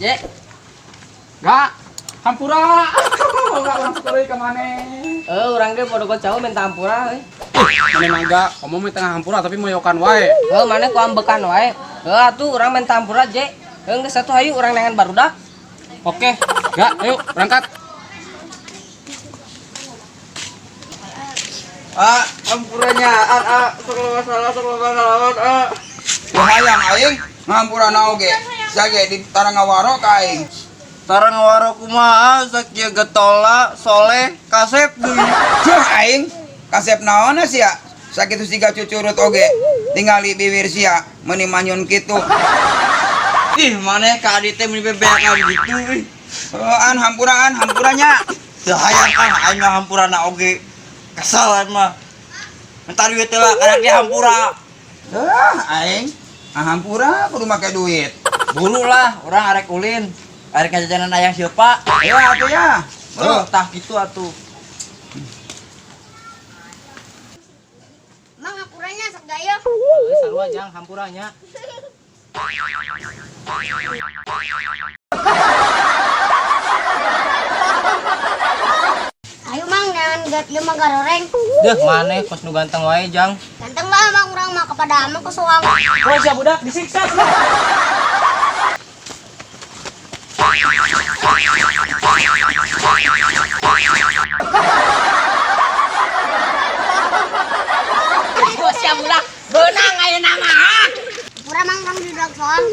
Jek. Gak, hampura. Enggak orang sekali ke mana? Urang ge podo jauh minta hampura euy. Mana mangga, kamu mah tengah hampura tapi moyokan wae. Mana ku ambekan wae. Atuh urang minta hampura, Jek. Geus satu hayu urang nengan barudak. Oke, gak, ayo berangkat. Hampuranya salah hayang aing ngampurana oge sage di tarangawaro ka aing tarangawaro kumaha sakieu getola soleh kasep deui cuh aing kasep naonna sia sakitu siga cucurut oge tingali bibir sia meuni manyun kitu ih maneh ka adi teh meuni bebeak gitu euy hampuranya teu hayang aing ngahampurana oge kesal mah entar duit lah karena dia hampura aing hampura kudu make duit bulu lah orang arek ulin arek ngajajanan ayang siapa ayo atuh ya tah gitu atuh Mang hampuranya sak daya. Sarua jang hampuranya. Ayo mang jangan gat dia mah garoreng. Deuh maneh kos nu ganteng wae jang. Ganteng lah mang urang mah kepada amang kesoang. Oh sia budak disiksa. Oh sia budak beunang ayeuna mah. Urang mang urang diudag soang.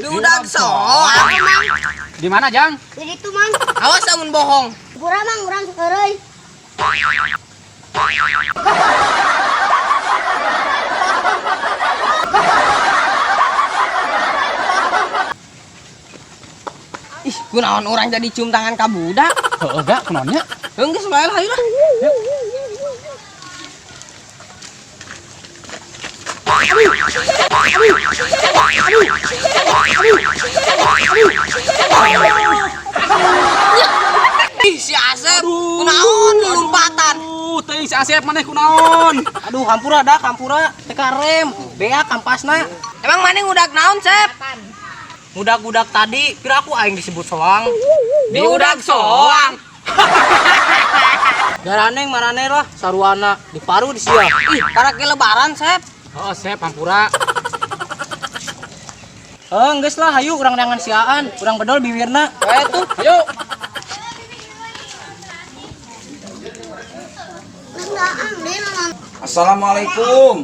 Dudak soang. Mang Di mana, Jang? jadi itu mang. Awas amun bohong. Urang mang urang sakeureuy. Ih, kunaon orang jadi cium tangan ka budak? Heeh, gak kunaonnya? Geus bae lah, hayu lah. Ih, si Asep, kunaon lompatan? Teuing si Asep maneh kunaon? Aduh, hampura dak, hampura teka rem, beak kampasna. Emang maneh ngudak naon, Sep? Ngudak-ngudak tadi, kira aku aing disebut soang. Diudak soang. Garaneng maraneh lah saruana di paru di sia. Ih, karek lebaran, Sep. Oh, Sep hampura. Geus lah, hayu urang neangan siaan, urang bedol bibirna. Wae tuh. Ayo. Enggak deh non. assalamualaikum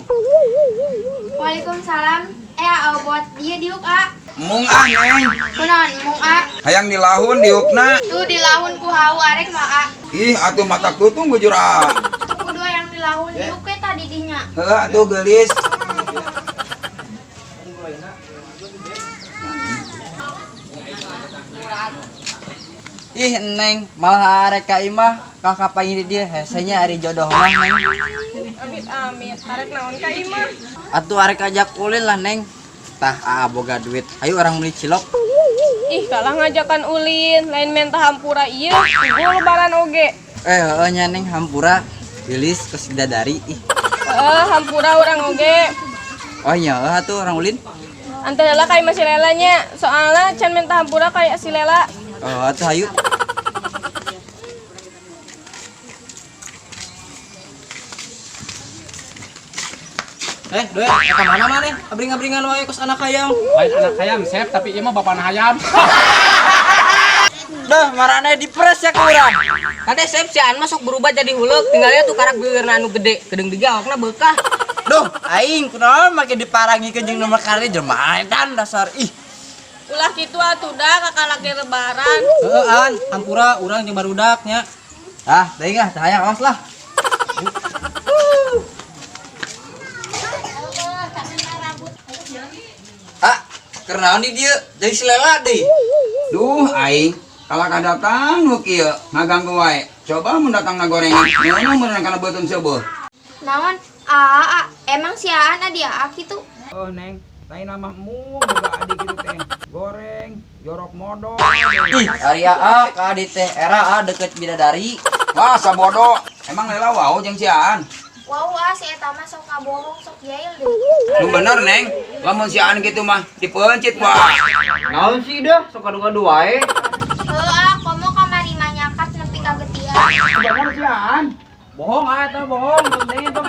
Waalaikumsalam. Buat dia diuk mung neng Kunaon mung hayang dilahun diukna Tuh dilahun ku hau arek mah ih atuh mata tutung bujur Kudu yang dilahun diuk ke tadi dinya. heuh atuh geulis ih neng malah arek ka imah kakak paling di dia hesenya ari jodoh mah neng Amit arek naon ka imah. atuh arek ajak ulin lah neng tah boga duit ayo orang beli cilok Ih kalah ngajakan ulin, lain menta hampura ieu, ibu lebaran oge. heuh nya neng hampura gelis ke bidadari ih Hampura urang oge. oh iya atuh orang ulin Ante heula ka imah si Lela nya, soalna can menta hampura kayak si Lela. oh atuh ayo Doe, ka mana maneh? Abring-abringan wae kos anak hayam. Lain anak hayam, Sep, tapi ieu mah bapana hayam. Dah, marane dipres ya ke urang. Kade Sep sian masuk berubah jadi hulek, tinggalnya tuh karak bibirna anu gede, gedeng digawakna beukah. duh aing kunaon make diparangi ke jeung nomor kali jelema edan dasar ih Ulah kitu atuh da kakak lagi lebaran. Heuan, hampura urang jeung barudak nya. teuing ah hayang awas lah kernaon di dieu jadi silela deui duh aing kalau kadatang nu kieu ngaganggu wae coba mun datangna gorengan nyono meureun kana beuteun seubeul Naon? Emang siaan dia kitu. Oh, Neng, lain nama mu boga adi kitu teh. Goreng, jorok modal. ih area ka di teh era deket bidadari wah sabodo emang lela wau jeung siaan Wow si eta mah sok kabohong sok jail deh. Nu bener neng, lamun si Aan gitu mah dipencit wah. Naon sih dah, sok adu-adu wae. Komo kamari mah nyakat nepi ka getian. Bener si Aan. Bohong eta bohong, neng itu